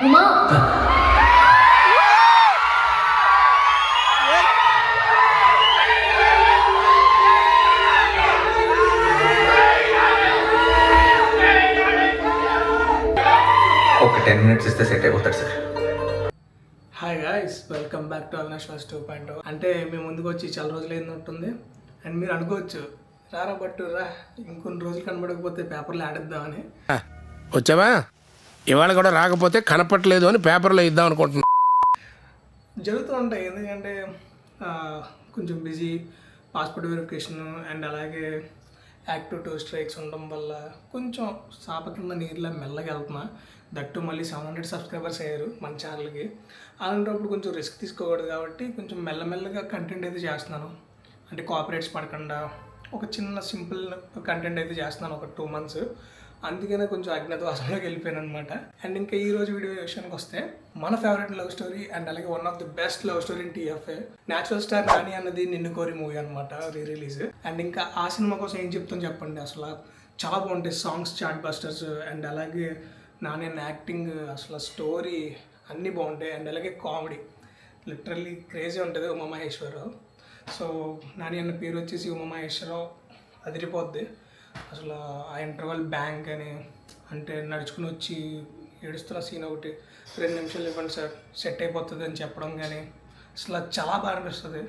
ఉమా ఒక 10 minutes ఇస్తే set అయిపోతాడు sir. Hi guys, welcome back to Avinash first 2.0. అంటే మేము ముందుకు వచ్చి చాలా రోజులు ఏంటంటుంది అండ్ మీరు అనుకోవచ్చు రారా బట్టు రా ఇంకొన్ని రోజులు కనబడకపోతే పేపర్లో ఆడిద్దామని. వచ్చావా? ఇవాళ కూడా రాకపోతే కనపట్లేదు అని పేపర్లో ఇద్దాం అనుకుంటున్నా. జరుగుతూ ఉంటాయి, ఎందుకంటే కొంచెం బిజీ, పాస్పోర్ట్ వెరిఫికేషన్ అండ్ అలాగే యాక్టివ్ 2 స్ట్రైక్స్ ఉండడం వల్ల కొంచెం సాప కింద నీరులో మెల్లగా వెళ్తున్నా. దట్టు మళ్ళీ 700 సబ్స్క్రైబర్స్ అయ్యారు మన ఛానల్కి. అలాంటప్పుడు కొంచెం రిస్క్ తీసుకోకూడదు కాబట్టి కొంచెం మెల్లమెల్లగా కంటెంట్ అయితే చేస్తున్నాను. అంటే కోఆపరేట్స్ పడకుండా ఒక చిన్న సింపుల్ కంటెంట్ అయితే చేస్తున్నాను ఒక 2 months. అందుకనే కొంచెం అజ్ఞాతవాసంలోకి వెళ్ళిపోయాను అనమాట. అండ్ ఇంకా ఈ రోజు వీడియో విషయానికి వస్తే మన ఫేవరెట్ లవ్ స్టోరీ అండ్ అలాగే one of the best love story in TFA natural star Nani అన్నది నిన్ను కోరి మూవీ అనమాట, రిలీజ్. అండ్ ఇంకా ఆ సినిమా కోసం ఏం చెప్తాను చెప్పండి, అసలు చాలా బాగుంటాయి సాంగ్స్, చాట్ బస్టర్స్ అండ్ అలాగే నాని అన్న యాక్టింగ్, అసలు స్టోరీ అన్నీ బాగుంటాయి. అండ్ అలాగే కామెడీ లిటరల్లీ క్రేజీ ఉంటుంది. ఉమామహేశ్వరరావు, సో నాని అన్న పేరు వచ్చేసి ఉమామహేశ్వరరావు, అదిరిపోద్ది అసలు. ఆ ఇంటర్వల్ బ్యాంక్ అని అంటే నడుచుకుని వచ్చి ఏడుస్తున్న సీన్ ఒకటి 2 నిమిషాలు ఇవ్వండి సార్ సెట్ అయిపోతుంది అని చెప్పడం కానీ అసలు చాలా బాగా అనిపిస్తుంది.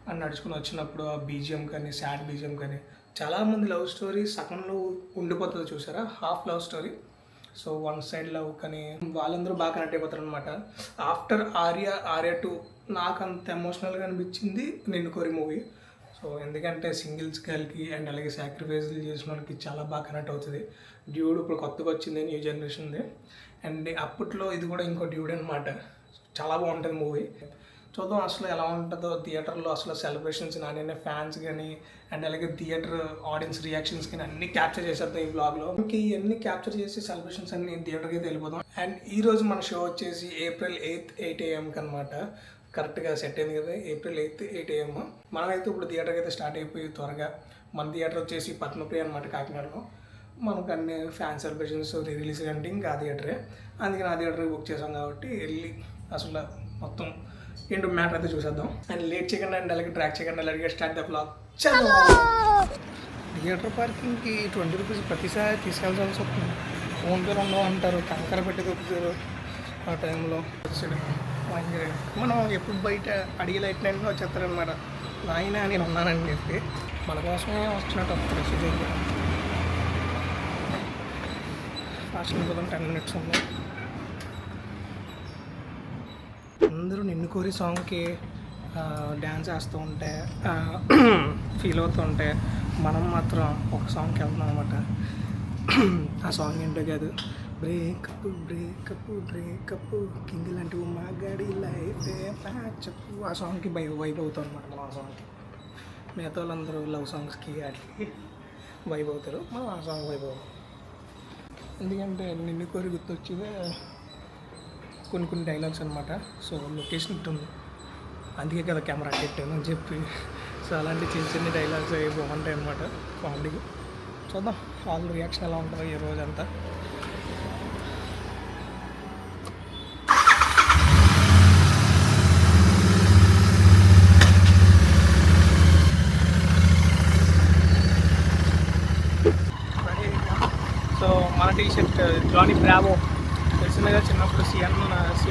అని నడుచుకుని వచ్చినప్పుడు ఆ బీజిఎం కానీ సాడ్ బీజిఎం కానీ, చాలామంది లవ్ స్టోరీ సగంలో ఉండిపోతుంది చూసారా, half love story. So 1 side love కానీ వాళ్ళందరూ బాగా కనెక్ట్ అయిపోతారు అనమాట. ఆఫ్టర్ ఆర్య 2 నాకు అంత ఎమోషనల్గా అనిపించింది నిన్ను కోరి మూవీ. సో ఎందుకంటే సింగిల్స్ గర్ల్కి అండ్ అలాగే సాక్రిఫైస్లు చేసిన వాళ్ళకి చాలా బాగా కనెక్ట్ అవుతుంది. డ్యూడ్ ఇప్పుడు కొత్తగా వచ్చింది, న్యూ జనరేషన్ది. అండ్ అప్పట్లో ఇది కూడా ఇంకో డ్యూడ్ అనమాట. చాలా బాగుంటుంది మూవీ. చూద్దాం అసలు ఎలా ఉంటుందో థియేటర్లో. అసలు సెలబ్రేషన్స్ నాని ఫ్యాన్స్ కానీ అండ్ అలాగే థియేటర్ ఆడియన్స్ రియాక్షన్స్ కానీ అన్నీ క్యాప్చర్ చేసేద్దాం ఈ బ్లాగ్లో. ఇంక ఇవన్నీ క్యాప్చర్ చేసి సెలబ్రేషన్స్ అన్ని థియేటర్కి అయితే వెళ్ళిపోదాం. అండ్ ఈరోజు మన షో వచ్చేసి April 8th 8 AM అనమాట. కరెక్ట్గా సెట్ అయింది కదా, April 8th 8 AM. మనమైతే ఇప్పుడు థియేటర్కి అయితే స్టార్ట్ అయిపోయి త్వరగా. మన థియేటర్ వచ్చేసి పద్మప్రియ అనమాట, కాకినాడలో. మనకు అన్ని ఫ్యాన్ సెలబ్రేషన్స్ రిలీజ్ అంటే ఇంకా ఆ థియేటరే, అందుకని ఆ థియేటర్కి బుక్ చేసాం కాబట్టి వెళ్ళి అసలు మొత్తం ఏంటో మ్యాటర్ అయితే చూసేద్దాం. అండ్ లేట్ చేయకుండా అండ్ అలాగే ట్రాక్ చేయకుండా అలాగే స్టార్ట్ ద బ్లాగ్. చలో, థియేటర్ పార్కింగ్కి 20 రూపీస్ ప్రతిసారి తీసుకెళ్ళాల్సి వస్తుంది. ఫోన్పే ఉండవు అంటారు, కంకర పెట్టి దొరుకుతారు ఆ టైంలో. మనం ఎప్పుడు బయట అడిగి లైట్ నైన్గా వచ్చేస్తారనమాట, నాయన నేను ఉన్నానని చెప్పి మన కోసమే వచ్చినట్టు వస్తారు. సిటీలో ఫాస్ట్ పోదాం, 10 minutes ఉంది. అందరూ నిన్ను కోరి సాంగ్కి డ్యాన్స్ వేస్తూ ఉంటే ఫీల్ అవుతూ ఉంటే మనం మాత్రం ఒక సాంగ్కి వెళ్తున్నాం అనమాట. ఆ సాంగ్ ఏంటో కాదు, బ్రేకప్ బ్రేకప్ బ్రేకప్ కింగ్ లాంటి మగాడి లైఫ్ చెప్పు. ఆ సాంగ్కి వైబ్ అవుతాం అనమాట మనం. ఆ సాంగ్కి మిగతా వాళ్ళందరూ లవ్ సాంగ్స్కి వాటికి వైబ్ అవుతారు, మనం ఆ సాంగ్ వైబ్ అవుతాం. ఎందుకంటే నిన్ను కోరి గుర్తొచ్చేదే కొన్ని డైలాగ్స్ అనమాట. సో లొకేషన్ ఉంటుంది, అందుకే కదా కెమెరా పెట్టాను అని చెప్పి. సో అలాంటి చిన్న డైలాగ్స్ అవి బాగుంటాయి అనమాట కామెడీకి. చూద్దాం వాళ్ళ రియాక్షన్ ఎలా ఉంటుందో ఈ రోజంతా. సో మన టీషర్ట్ జానీ బ్రావో తెలిసిందిగా, చిన్నప్పుడు సిఎన్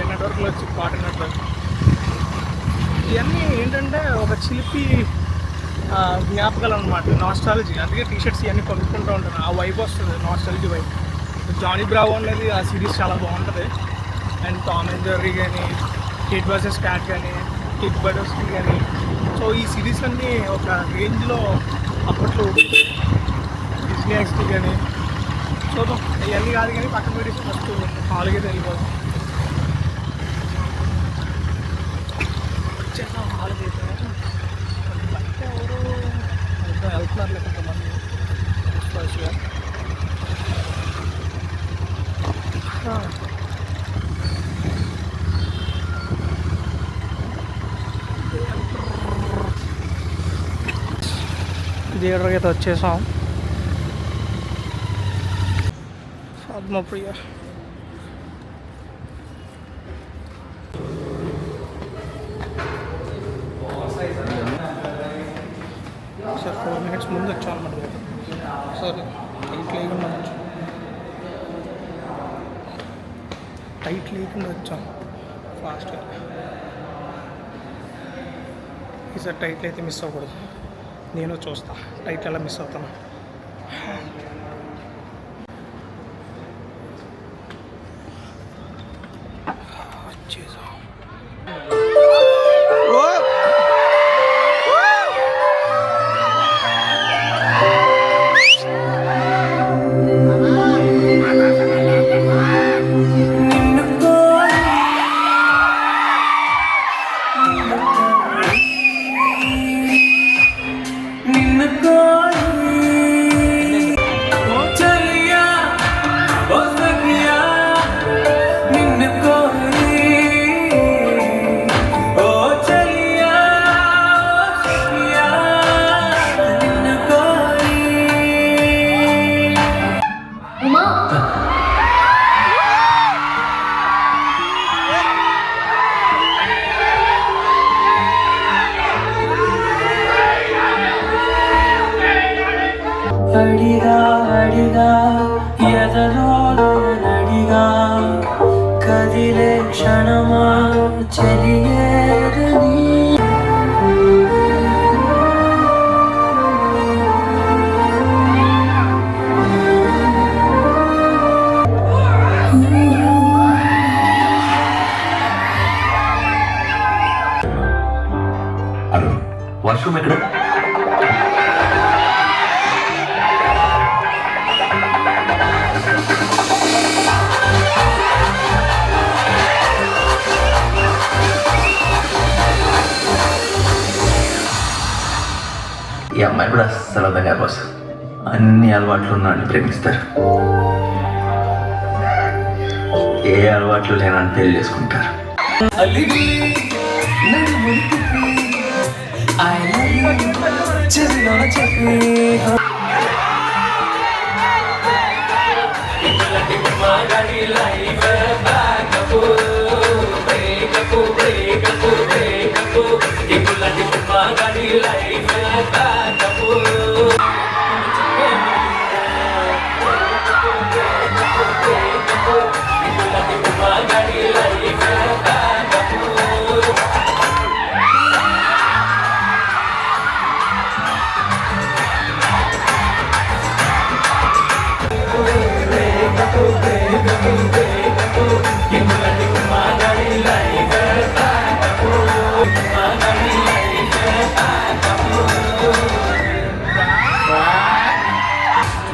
నెట్వర్క్లో వచ్చి కాటన్ నెట్వర్క్. ఇవన్నీ ఏంటంటే ఒక చిలిపి జ్ఞాపకాలు అనమాట, నాస్టాలజీ. అందుకే టీషర్ట్స్ ఇవన్నీ కొనుక్కుంటూ ఉంటాను, ఆ వైబ్ వస్తుంది, నాస్టాలజీ వైబ్. జానీ బ్రావో అనేది ఆ సిరీస్ చాలా బాగుంటుంది. అండ్ టామ్ అండ్ జెర్రీ కానీ, కిడ్ వర్సెస్ క్యాట్ కానీ, కిడ్ బర్డ్స్కి కానీ. సో ఈ సిరీస్ అన్నీ ఒక రేంజ్లో అప్పట్లో డిజ్నీ ఎక్స్టీ కానీ. చూద్దాం, ఇవన్నీ కాదు కానీ పక్కన పెట్టి ఫస్ట్ హాల్కి వెళ్ళిపోదాం. వచ్చేసాం హాల్కి అయితే. బయట ఎవరు వెళ్తున్నారు కొంతమంది ఫస్ట్గా. థియేటర్కి అయితే వచ్చేసాం. పద్మప్రియ సార్ 4 minutes ముందు వచ్చాం అనమాట. సార్ టైట్ లేకుండా వచ్చాం ఫాస్ట్గా. ఈసారి టైట్లు అయితే మిస్ అవ్వకూడదు. నేను చూస్తా టైట్ ఎలా మిస్ అవుతాను. వచ్చేసాం. అడిగా అడిగా ఎదలో నడిగా కదిలే క్షణమా చెలియేదని హలో, వాష్రూమ్ ఎక్కడ? ఈ అమ్మాయి కూడా అస్సలు అర్థం కాదు బాస్. అన్ని అలవాట్లు ఉన్నాడు ప్రేమిస్తారు, ఏ అలవాట్లు లేనని పెళ్లి చేసుకుంటారు.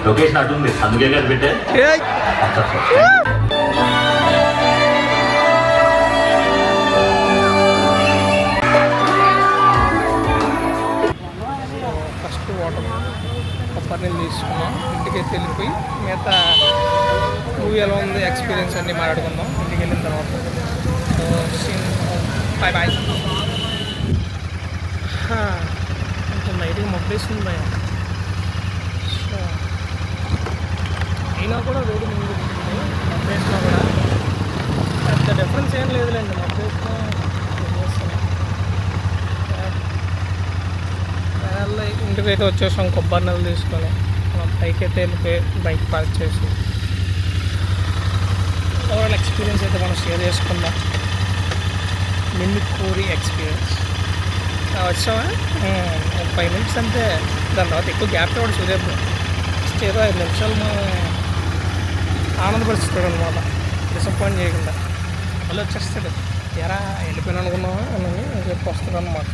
లొకేషన్ అటుంది, అందుకే కదా పెట్టే. ఫస్ట్ వాటర్ కొబ్బరి నీళ్ళు తీసుకున్నాం. ఇంటికి వెళ్ళిపోయి మిగతా మూవీ ఎలా ఉంది ఎక్స్పీరియన్స్ అన్నీ మాట్లాడుకుందాం ఇంటికి వెళ్ళిన తర్వాత. Bye bye. కొంచెం నైట్గా మొబ్బేస్తుంది భయం. సో అయినా కూడా వేడి ముందు మొబ్బేసినా కూడా పెద్ద డిఫరెన్స్ ఏం లేదులేండి. మొబ్బేసినా ఇంటికైతే వచ్చేసాం. కొబ్బరి నెలలు తీసుకొని మనం పైకి అయితే వెళ్ళిపోయి బైక్ పార్క్ చేసి ఓవరాల్ ఎక్స్పీరియన్స్ అయితే మనం షేర్ చేసుకుందాం. మిన్నికూరి ఎక్స్పీరియన్స్ వచ్చామా 5 minutes అంతే. దాని తర్వాత ఎక్కువ గ్యాప్ కూడా చూద్దాం. జస్ట్ ఏదో 5 నిమిషాలు మనం ఆనందపరుస్తాడు అనమాట, డిసప్పాయింట్ చేయకుండా. మళ్ళీ వచ్చేస్తాడు, ఎరా వెళ్ళిపోయినా అనుకున్నావా అని చెప్పి వస్తాడు అనమాట.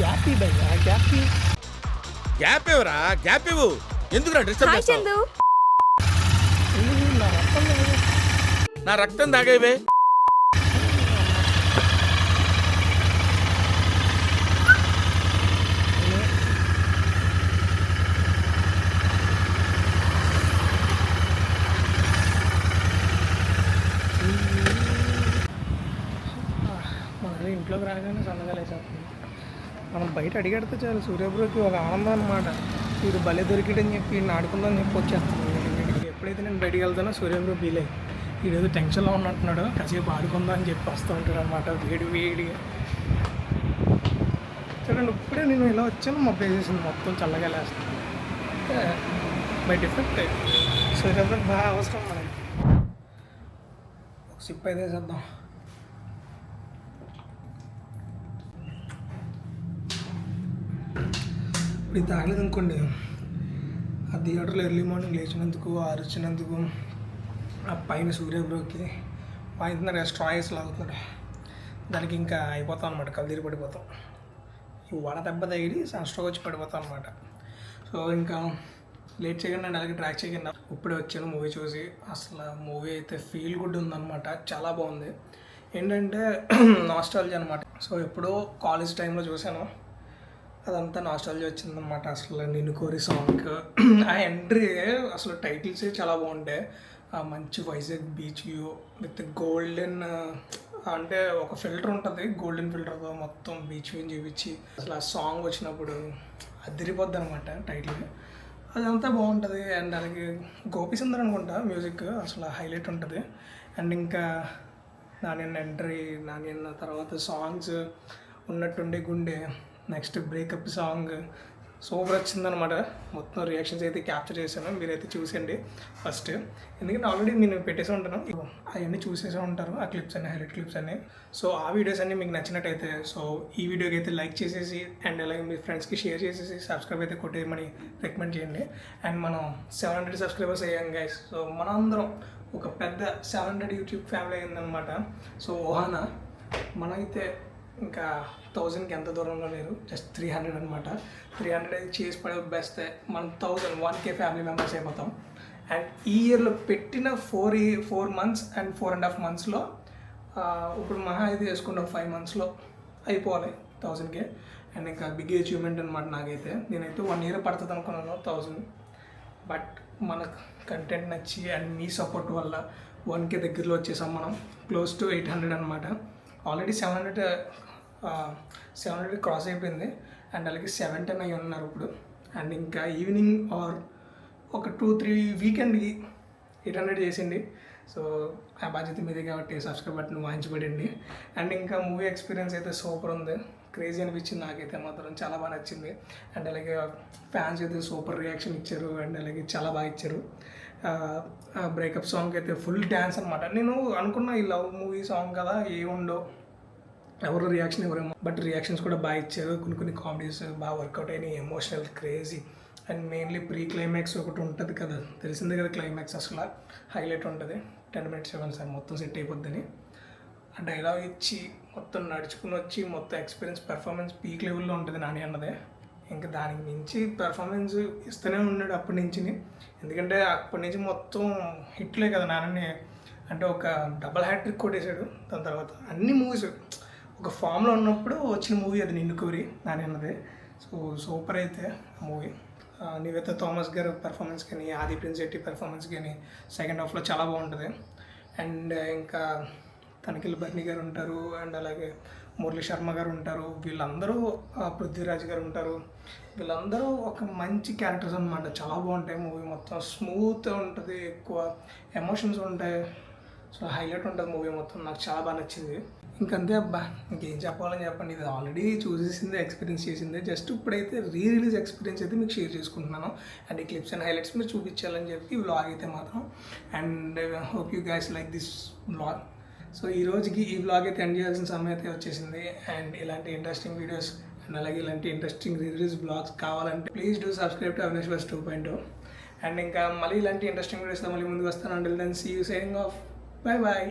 గ్యాప్ భయ్యా, గ్యాప్ ఎవరా? గ్యాప్ ఇవ్వు. ఎందుకు డిస్టర్బ్? నా రక్తం తాగేవే. మన ఇంట్లోకి రాగానే సన్నగా లేచేస్తుంది. మనం బయట అడిగడితే చాలు సూర్యబ్రోకి ఒక ఆనందం అనమాట. వీడు భలే దొరికిడని చెప్పి వీడిని ఆడుకుందని చెప్పి వచ్చేస్తాను. ఎప్పుడైతే నేను బయటికి వెళ్తానో సూర్యబ్రో ఫీల్ అయ్యి వీడేదో టెన్షన్లో ఉన్నట్టున్నాడు, కాసేపు ఆడుకుందాం అని చెప్పి వస్తూ ఉంటాడు అనమాట. వేడి వేడిగా చూడండి ఇప్పుడే నేను ఇలా వచ్చాను మా వేసేసింది మొత్తం చల్లగా లేస్తుంది బై డిఫెక్ట్ సూర్యప్రకాశం బాగా అవసరం మనకి. ఒక సిప్ అయితే వేసేద్దాం. ఇప్పుడు ఇది తాగలేదు అనుకోండి, ఆ థియేటర్లో ఎర్లీ మార్నింగ్ లేచినందుకు అరిచినందుకు ఆ పైన సూర్యబ్రోకి వాయింటున్నారు కదా, స్ట్రాయిస్ లాగుతున్నాడు, దానికి ఇంకా అయిపోతాం అనమాట, కల్దీరి పడిపోతాం. ఈ వడ దెబ్బ తగిలి సన్స్ట్రోక్ వచ్చి పడిపోతాం అనమాట. సో ఇంకా లేట్ చేయకుండా నేను అలాగే ట్రాక్ చేయకుండా ఇప్పుడే వచ్చాను మూవీ చూసి. అసలు మూవీ అయితే ఫీల్ గుడ్ ఉందన్నమాట, చాలా బాగుంది. ఏంటంటే నాస్టాలజీ అనమాట. సో ఎప్పుడో కాలేజ్ టైంలో చూశాను, అదంతా నాస్టాలజీ వచ్చిందనమాట. అసలు నిన్ను కోరి సాంగ్, ఆ ఎంట్రీ, అసలు టైటిల్సే చాలా బాగుంటాయి. మంచి Vizag beach view with golden, అంటే ఒక ఫిల్టర్ ఉంటుంది, గోల్డెన్ ఫిల్టర్తో మొత్తం బీచ్ వ్యూ చూపించి అసలు ఆ సాంగ్ వచ్చినప్పుడు అదిరిపోద్ది అనమాట టైటిల్. అదంతా బాగుంటుంది. అండ్ అలాగే గోపీసుందర్ అనుకుంటా మ్యూజిక్, అసలు హైలైట్ ఉంటుంది. అండ్ ఇంకా నాణ్యన్న ఎంట్రీ, నాణ్యన్న తర్వాత సాంగ్స్ ఉన్నట్టుండే గుండె, నెక్స్ట్ బ్రేకప్ సాంగ్ సూపర్ వచ్చిందనమాట. మొత్తం రియాక్షన్స్ అయితే క్యాప్చర్ చేశాను, మీరైతే చూసేయండి ఫస్ట్. ఎందుకంటే ఆల్రెడీ నేను పెట్టేసి ఉంటాను, అవన్నీ చూసేసే ఉంటారు ఆ క్లిప్స్ అన్ని, హైలైట్ క్లిప్స్ అన్నీ. సో ఆ వీడియోస్ అన్నీ మీకు నచ్చినట్టయితే సో ఈ వీడియోకి అయితే లైక్ చేసేసి అండ్ అలాగే మీ ఫ్రెండ్స్కి షేర్ చేసేసి సబ్స్క్రైబ్ అయితే కొట్టేయమని రికమెండ్ చేయండి. అండ్ మనం 700 సబ్స్క్రైబర్స్ అయ్యాం గైస్. సో మనందరం ఒక పెద్ద 700 యూట్యూబ్ ఫ్యామిలీ అయిందనమాట. సో ఓహానా మనమైతే ఇంకా 1000కి ఎంత దూరంలో లేరు, జస్ట్ 300 అనమాట. 300 చేసి పడే బెస్ట్ మనం 1K ఫ్యామిలీ మెంబర్స్ అయిపోతాం. అండ్ ఈ ఇయర్లో పెట్టిన 4 మంత్స్ అండ్ 4.5 మంత్స్లో ఇప్పుడు మహా అయితే వేసుకున్న 5 మంత్స్లో అయిపోవాలి 1000K. అండ్ ఇంకా బిగ్ అచీవ్మెంట్ అనమాట నాకైతే. నేనైతే 1 year పడుతుంది అనుకున్నాను 1000, బట్ మన కంటెంట్ నచ్చి అండ్ మీ సపోర్ట్ వల్ల 1K దగ్గరలో వచ్చేసాం మనం, క్లోజ్ టు 800 అనమాట. ఆల్రెడీ 700 క్రాస్ అయిపోయింది. అండ్ అలాగే 710 అయి ఉన్నారు ఇప్పుడు. అండ్ ఇంకా ఈవినింగ్ ఆర్ ఒక 2-3 వీకెండ్కి 800 చేసింది. సో ఆ బాధ్యత మీదే కాబట్టి సబ్స్క్రైబ్ బటన్ వాయించబడింది. అండ్ ఇంకా మూవీ ఎక్స్పీరియన్స్ అయితే సూపర్ ఉంది, క్రేజీ అనిపించింది నాకైతే మాత్రం, చాలా బాగా నచ్చింది. అండ్ అలాగే ఫ్యాన్స్ అయితే సూపర్ రియాక్షన్ ఇచ్చారు, అండ్ అలాగే చాలా బాగా ఇచ్చారు. బ్రేకప్ సాంగ్ అయితే ఫుల్ డ్యాన్స్ అనమాట. నేను అనుకున్న ఈ లవ్ మూవీ సాంగ్ కదా ఏముండో, ఎవరు రియాక్షన్ ఇవ్వరేమో, బట్ రియాక్షన్స్ కూడా బాగా ఇచ్చారు. కొన్ని కామెడీస్ బాగా వర్కౌట్ అయినాయి, emotional, crazy. And mainly pre climax ఒకటి ఉంటుంది కదా, తెలిసిందే కదా, క్లైమాక్స్ అసలు హైలైట్ ఉంటుంది. 10 minutes ఇవ్వండి సార్ మొత్తం సెట్ అయిపోద్దని ఆ డైలాగ్ ఇచ్చి మొత్తం నడుచుకుని వచ్చి మొత్తం ఎక్స్పీరియన్స్ పెర్ఫార్మెన్స్ పీక్ లెవెల్లో ఉంటుంది నాని అన్నదే. ఇంకా దానికి మించి పెర్ఫార్మెన్స్ ఇస్తూనే ఉన్నాడు అప్పటి నుంచి. ఎందుకంటే అప్పటి నుంచి మొత్తం హిట్లే కదా నాని, అంటే ఒక డబల్ హ్యాట్రిక్ కొట్టేశాడు. దాని తర్వాత అన్ని మూవీస్ ఒక ఫామ్లో ఉన్నప్పుడు వచ్చిన మూవీ అది నిన్ను కోరి నాని అన్నదే. సో సూపర్ అయితే ఆ మూవీ. నివేత థామస్ గారు పెర్ఫార్మెన్స్ కానీ, ఆది ప్రిన్స్ శెట్టి పెర్ఫార్మెన్స్ కానీ సెకండ్ హాఫ్లో చాలా బాగుంటుంది. అండ్ ఇంకా తనిఖీల్ బర్ని గారు ఉంటారు, అండ్ అలాగే మురళీ శర్మ గారు ఉంటారు, వీళ్ళందరూ పృథ్వీరాజ్ గారు ఉంటారు. వీళ్ళందరూ ఒక మంచి క్యారెక్టర్స్ అనమాట, చాలా బాగుంటాయి. మూవీ మొత్తం స్మూత్గా ఉంటుంది, ఎక్కువ ఎమోషన్స్ ఉంటాయి. సో హైలైట్ ఉంటుంది మూవీ మొత్తం, నాకు చాలా బాగా నచ్చింది. ఇంకంతే అబ్బా, ఇంకేం చెప్పాలని చెప్పండి, ఇది ఆల్రెడీ చూసేసిందే, ఎక్స్పీరియన్స్ చేసిందే. జస్ట్ ఇప్పుడైతే రిలీజ్ ఎక్స్పీరియన్స్ అయితే మీకు షేర్ చేసుకుంటున్నాను. అండ్ ఈ క్లిప్స్ అండ్ హైలైట్స్ మీరు చూపించాలని చెప్పి వ్లాగ్ అయితే మాత్రం. And hope you guys like this vlog. So ఈ రోజుకి ఈ వ్లాగ్ అయితే ఎండ్ చేయాల్సిన సమయం అయితే వచ్చేసింది. అండ్ ఇలాంటి ఇంట్రెస్టింగ్ వీడియోస్ అండ్ అలాగే ఇలాంటి ఇంట్రెస్టింగ్ రిలీజ్ బ్లాగ్స్ కావాలంటే please do subscribe to Avinash bus 2.0. And ఇంకా మళ్ళీ ఇలాంటి ఇంట్రెస్టింగ్ వీడియోస్తో మళ్ళీ ముందుకు వస్తాను. Until then see you saying off bye bye.